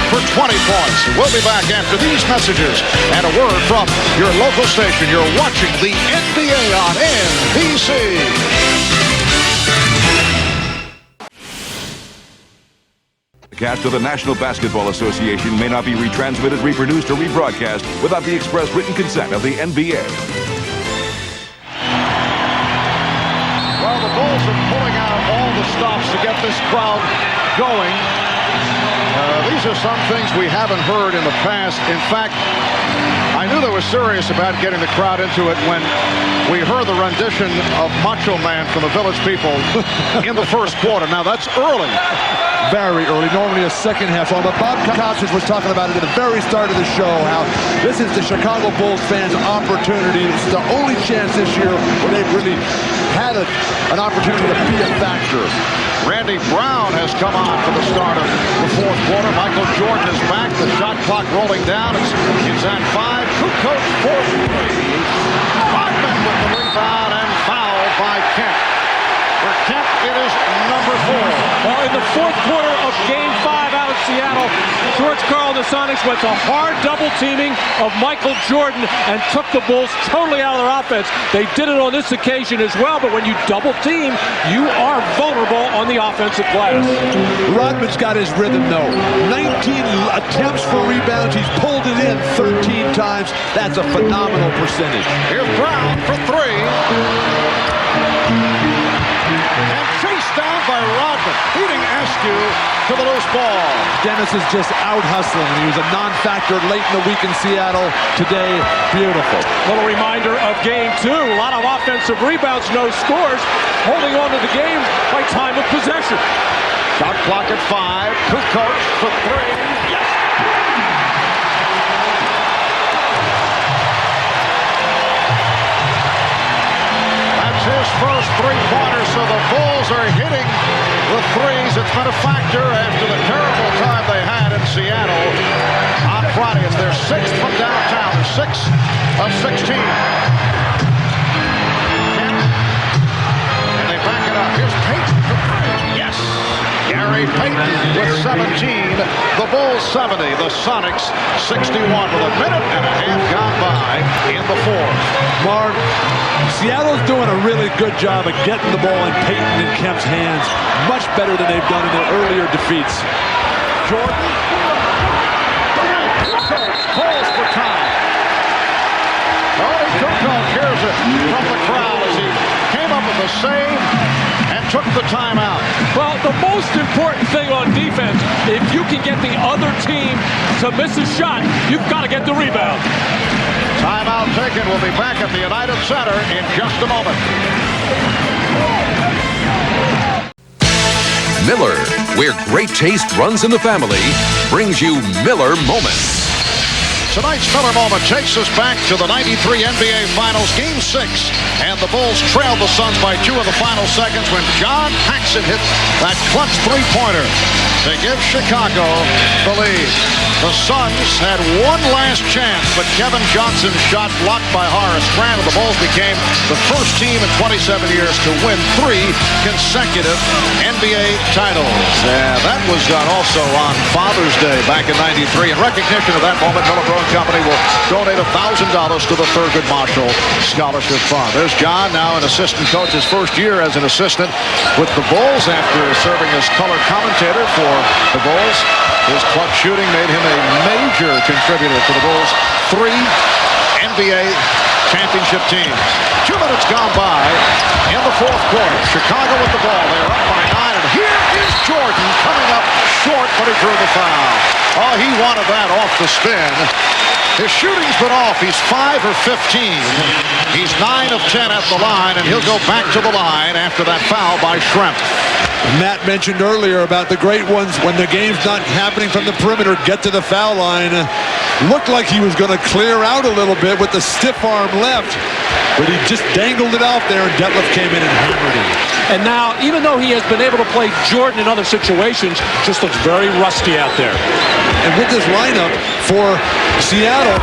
for 20 points. We'll be back after these messages and a word from your local station. You're watching the NBA on NBC. The cast of the National Basketball Association may not be retransmitted, reproduced, or rebroadcast without the express written consent of the NBA. Well, the Bulls are pulling out all the stops to get this crowd going. These are some things we haven't heard in the past. In fact, I knew they were serious about getting the crowd into it when we heard the rendition of Macho Man from the Village People in the first quarter. Now, that's early. Very early, normally a second half on. But Bob Costas was talking about it at the very start of the show, how this is the Chicago Bulls fans' opportunity. It's the only chance this year where they've really had an opportunity to be a factor. Randy Brown has come on for the start of the fourth quarter. Michael Jordan is back. The shot clock rolling down. It's at 5. Kukoc for 3. Rodman with the rebound and foul by Kemp. For Kemp, it is number 4. Well, in the fourth quarter of Game 5 out of Seattle, George Karl and the Sonics went to hard double teaming of Michael Jordan and took the Bulls totally out of their offense. They did it on this occasion as well, but when you double team, you are vulnerable on the offensive glass. Rodman's got his rhythm, though. 19 attempts for rebounds. He's pulled it in 13 times. That's a phenomenal percentage. Here's Brown for 3. And chased down by Rodman, beating Askew to the loose ball. Dennis is just out hustling. He was a non-factor late in the week in Seattle. Today, beautiful. Little reminder of Game 2. A lot of offensive rebounds, no scores. Holding on to the game by time of possession. Shot clock at 5. Kukoc for 3. Yes! His first three-pointer, so the Bulls are hitting the threes. It's been a factor after the terrible time they had in Seattle on Friday. It's their 6th from downtown. 6 of 16. And they back it up. Here's Payton. Yes. Gary Payton with 17. The Bulls 70. The Sonics 61 with a minute and a half gone by in the fourth. Mark, Seattle's doing a really good job of getting the ball in Payton and Kemp's hands. Much better than they've done in their earlier defeats. Jordan. Calls for time. Tony Kukoc hears it from the crowd as he came up with a save and took the timeout. Well, the most important thing on defense, if you can get the other team to miss a shot, you've got to get the rebound. Timeout taken. We'll be back at the United Center in just a moment. Miller, where great taste runs in the family, brings you Miller Moments. Tonight's Miller Moment takes us back to the 93 NBA Finals, Game 6. And the Bulls trailed the Suns by 2 in the final seconds when John Paxson hit that clutch three-pointer to give Chicago the lead. The Suns had one last chance, but Kevin Johnson's shot blocked by Horace Grant, and the Bulls became the first team in 27 years to win 3 consecutive NBA titles. And that was done also on Father's Day back in '93. In recognition of that moment, Miller Brewing Company will donate $1,000 to the Thurgood Marshall Scholarship Fund. There's John, now an assistant coach, his first year as an assistant with the Bulls after serving as color commentator for the Bulls. His clutch shooting made him a major contributor to the Bulls' 3 NBA championship teams. 2 minutes gone by in the fourth quarter. Chicago with the ball. They're up by 9, and here is Jordan coming up short, but he drew the foul. Oh, he wanted that off the spin. His shooting's been off. He's 5 of 15. He's 9 of 10 at the line, and he'll go back to the line after that foul by Schrempf. Matt mentioned earlier about the great ones when the game's not happening from the perimeter, get to the foul line. Looked like he was going to clear out a little bit with the stiff arm left, but he just dangled it out there, and Detlef came in and hammered him. And now, even though he has been able to play Jordan in other situations, just looks very rusty out there. And with this lineup for Seattle,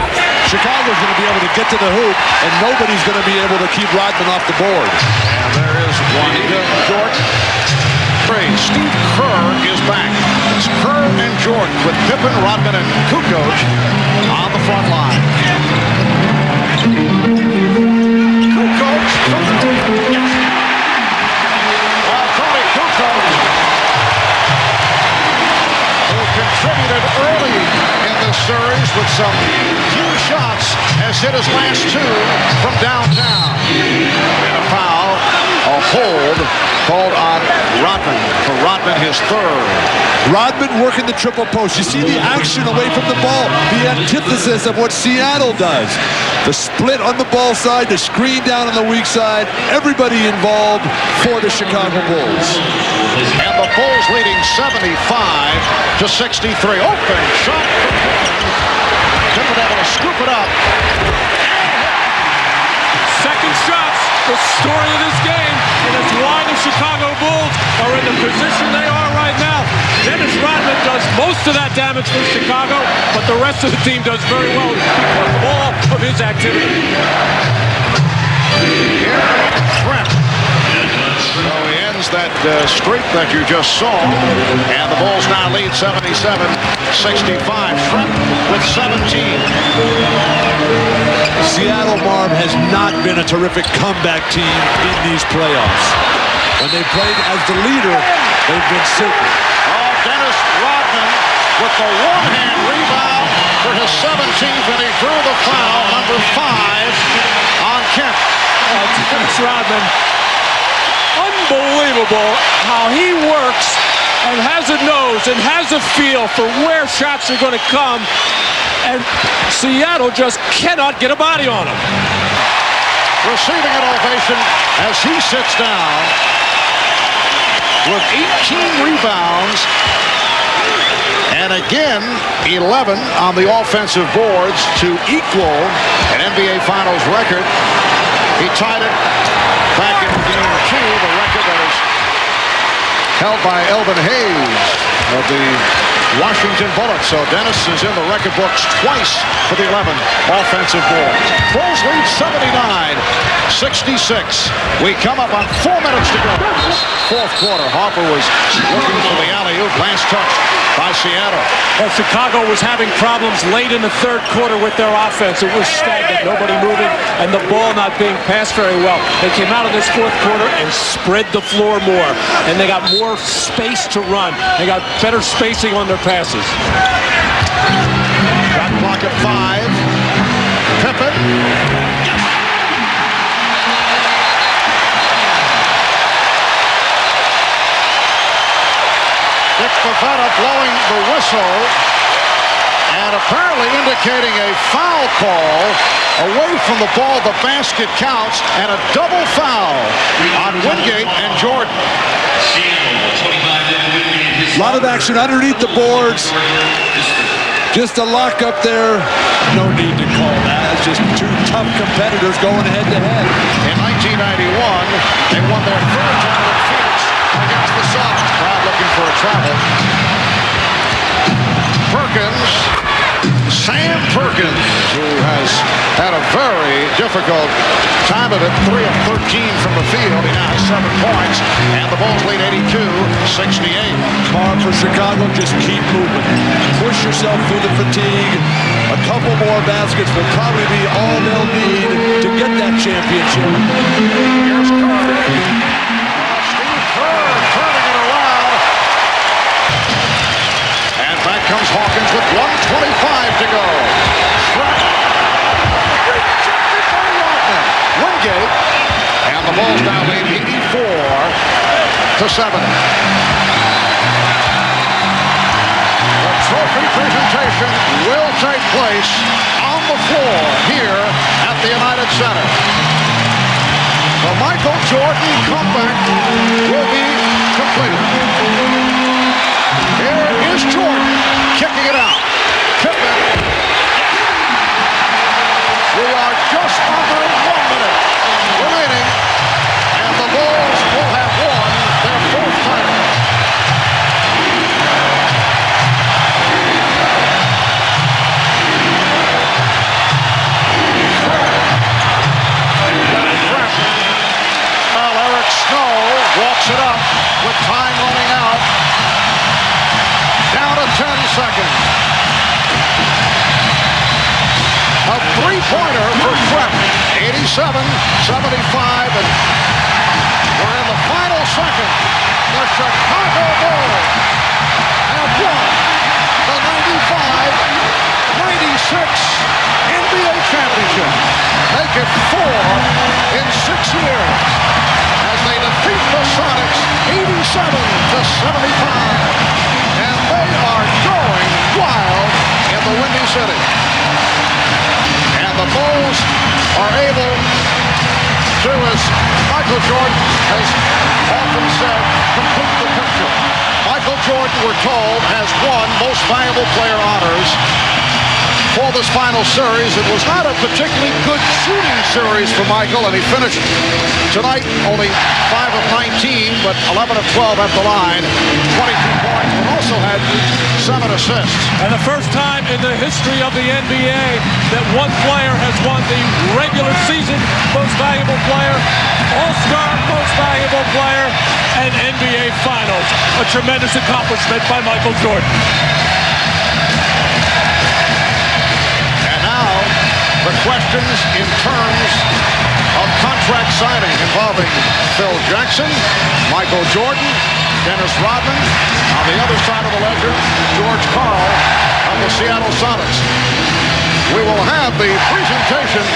Chicago's going to be able to get to the hoop, and nobody's going to be able to keep Rodman off the board. And there is Juanita Jordan. Steve Kerr is back. It's Kerr and Jordan with Pippen, Rodman, and Kukoc on the front line. Kukoc. Yes. Well, Tony Kukoc, who contributed early in this series with some few shots, has hit his last 2 from downtown. And a foul, a hold called on Rodman. For Rodman, his 3rd. Rodman working the triple post. You see the action away from the ball, the antithesis of what Seattle does. The split on the ball side, the screen down on the weak side, everybody involved for the Chicago Bulls. And the Bulls leading 75 to 63. Open shot for Pippen. Pippen able to scoop it up. Second shots, the story of this game, and it's why the Chicago Bulls are in the position they are right now. Dennis Rodman does most of that damage for Chicago, but the rest of the team does very well because of all of his activity. So he ends that streak that you just saw, and the Bulls now lead 77-65. Schrempf with 17. Seattle, Marv, has not been a terrific comeback team in these playoffs. When they played as the leader, they've been super. Oh, Dennis Rodman with the one-hand rebound for his 17th, and he drew the foul, number 5, on Kemp. Dennis Rodman, unbelievable how he works and has a nose and has a feel for where shots are going to come, and Seattle just cannot get a body on him. Receiving an ovation as he sits down with 18 rebounds and again 11 on the offensive boards to equal an NBA Finals record. He tied it back in Game 2, the record that is held by Elvin Hayes of the Washington Bullets. So Dennis is in the record books twice for the 11 offensive boards. Bulls lead 79-66. We come up on 4 minutes to go. Fourth quarter. Harper was looking for the alley-oop. Last touch by Seattle. Well, Chicago was having problems late in the third quarter with their offense. It was stagnant, nobody moving, and the ball not being passed very well. They came out of this fourth quarter and spread the floor more, and they got more space to run. They got better spacing on their passes. Shot clock at 5. Pippen. Dick Pavetta blowing the whistle and apparently indicating a foul call away from the ball. The basket counts and a double foul on Wingate and Jordan. A lot of action underneath the boards. Just a lock up there. No need to call that. It's just two tough competitors going head-to-head. In 1991, they won their third title in Phoenix against the Sox. Crowd looking for a travel. Perkins, Sam Perkins, who has had a very difficult time of it, 3 of 13 from the field. He now has 7 points, and the Bulls lead 82-68. Hard for Chicago, just keep moving. Push yourself through the fatigue. A couple more baskets will probably be all they'll need to get that championship. Here's Carter. Steve Kerr turning it around. And back comes Hawkins with 1:25 to go. Wingate. And the Bulls now lead 84-70. The trophy presentation will take place on the floor here at the United Center. The Michael Jordan comeback will be completed. Here is Jordan kicking it out. Pippen. We are just under 1 minute remaining, and the Bulls will have won their 4th title. Well, Eric Snow walks it up with time running out. Down to 10 seconds. A three-pointer for Fred. 87-75, and we're in the final second. The Chicago Bulls have won the 95-96 NBA championship. Make it 4 in 6 years as they defeat the Sonics 87-75. And they are going wild in the Windy City. And the Bulls are able to, as Michael Jordan has often said, complete the picture. Michael Jordan, we're told, has won Most Valuable Player honors for this final series. It was not a particularly good shooting series for Michael, and he finished tonight only 5 of 19, but 11 of 12 at the line, 22 points, but also had 7 assists. And the first time in the history of the NBA that one player has won the regular season Most Valuable Player, All-Star Most Valuable Player, and NBA Finals. A tremendous accomplishment by Michael Jordan. The questions in terms of contract signing involving Phil Jackson, Michael Jordan, Dennis Rodman. On the other side of the ledger, George Karl of the Seattle Sonics. We will have the presentation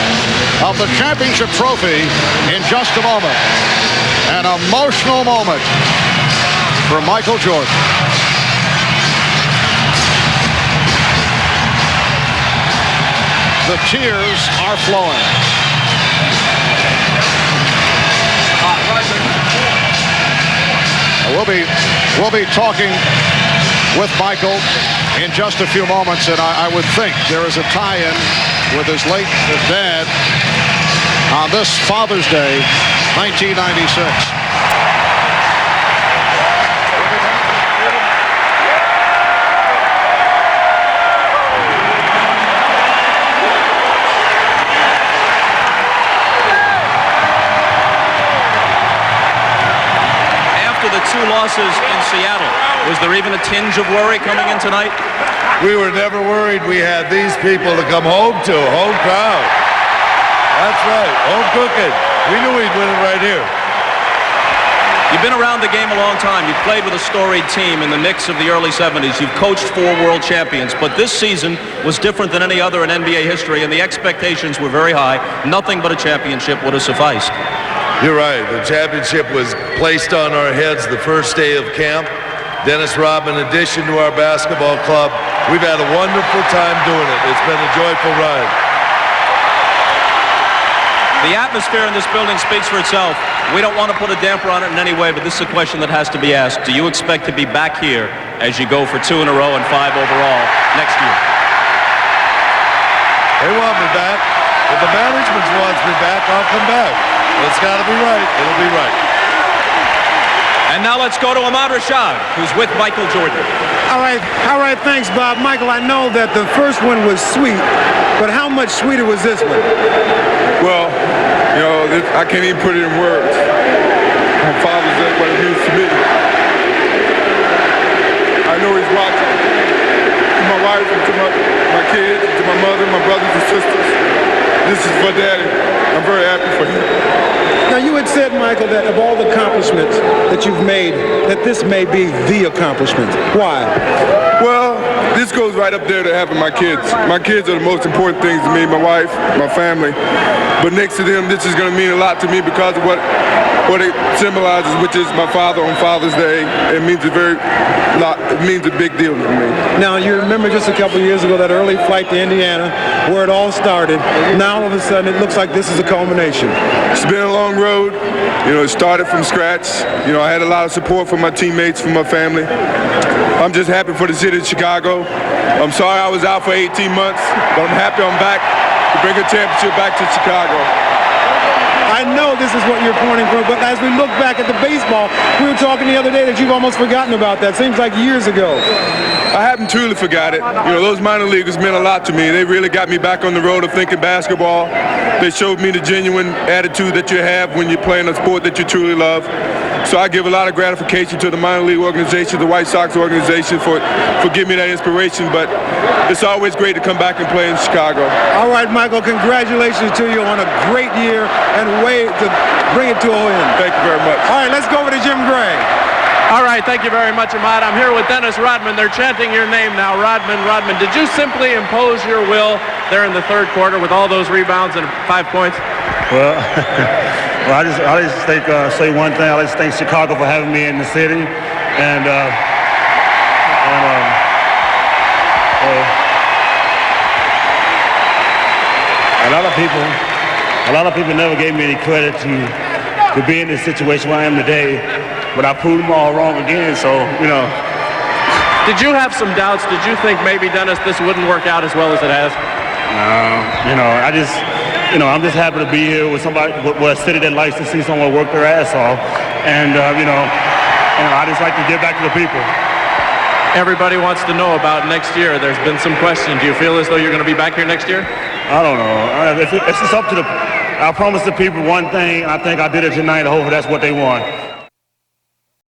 of the championship trophy in just a moment. An emotional moment for Michael Jordan. The tears are flowing. We'll be talking with Michael in just a few moments, and I would think there is a tie-in with his late dad on this Father's Day, 1996. losses in Seattle. Was there even a tinge of worry coming in tonight? We were never worried. We had these people to come home to, home crowd. That's right, home cooking. We knew we'd win it right here. You've been around the game a long time. You've played with a storied team in the Knicks of the early 70s. You've coached 4 world champions. But this season was different than any other in NBA history, and the expectations were very high. Nothing but a championship would have sufficed. You're right. The championship was placed on our heads the first day of camp. Dennis Rodman, in addition to our basketball club, we've had a wonderful time doing it. It's been a joyful ride. The atmosphere in this building speaks for itself. We don't want to put a damper on it in any way, but this is a question that has to be asked. Do you expect to be back here as you go for 2 in a row and 5 overall next year? They want me back. If the management wants me back, I'll come back. It's got to be right. It'll be right. And now let's go to Ahmad Rashad, who's with Michael Jordan. All right, thanks, Bob. Michael, I know that the first one was sweet, but how much sweeter was this one? Well, you know, I can't even put it in words. My father's there, what it means to me. I know he's watching. To my wife, and to my kids, and to my mother, my brothers and sisters. This is for Daddy. I'm very happy for him. Now, you had said, Michael, that of all the accomplishments that you've made, that this may be the accomplishment. Why? Well, this goes right up there to having my kids. My kids are the most important things to me, my wife, my family. But next to them, this is going to mean a lot to me because of what it symbolizes, which is my father on Father's Day. It means it means a big deal to me. Now, you remember just a couple of years ago that early flight to Indiana where it all started. Now, all of a sudden, it looks like this is a culmination. It's been a long road. You know, it started from scratch. You know, I had a lot of support from my teammates, from my family. I'm just happy for the city of Chicago. I'm sorry I was out for 18 months, but I'm happy I'm back to bring a championship back to Chicago. I know this is what you're pointing for, but as we look back at the baseball, we were talking the other day that you've almost forgotten about that. Seems like years ago. I haven't truly forgot it. You know, those minor leaguers meant a lot to me. They really got me back on the road of thinking basketball. They showed me the genuine attitude that you have when you're playing a sport that you truly love. So I give a lot of gratification to the minor league organization, the White Sox organization for giving me that inspiration. But it's always great to come back and play in Chicago. All right, Michael, congratulations to you on a great year and way to bring it to an end. Thank you very much. All right, let's go over to Jim Gray. All right, thank you very much, Ahmad. I'm here with Dennis Rodman. They're chanting your name now. Rodman, did you simply impose your will there in the third quarter with all those rebounds and 5 points? Well, I just think, say one thing. I just thank Chicago for having me in the city. And a lot of people never gave me any credit to be in this situation where I am today. But I proved them all wrong again, so, you know. Did you have some doubts? Did you think maybe, Dennis, this wouldn't work out as well as it has? No, I'm just happy to be here with somebody, with a city that likes to see someone work their ass off. And, I just like to give back to the people. Everybody wants to know about next year. There's been some questions. Do you feel as though you're going to be back here next year? I don't know. It's just up to I promised the people one thing. I think I did it tonight. I hope that's what they want.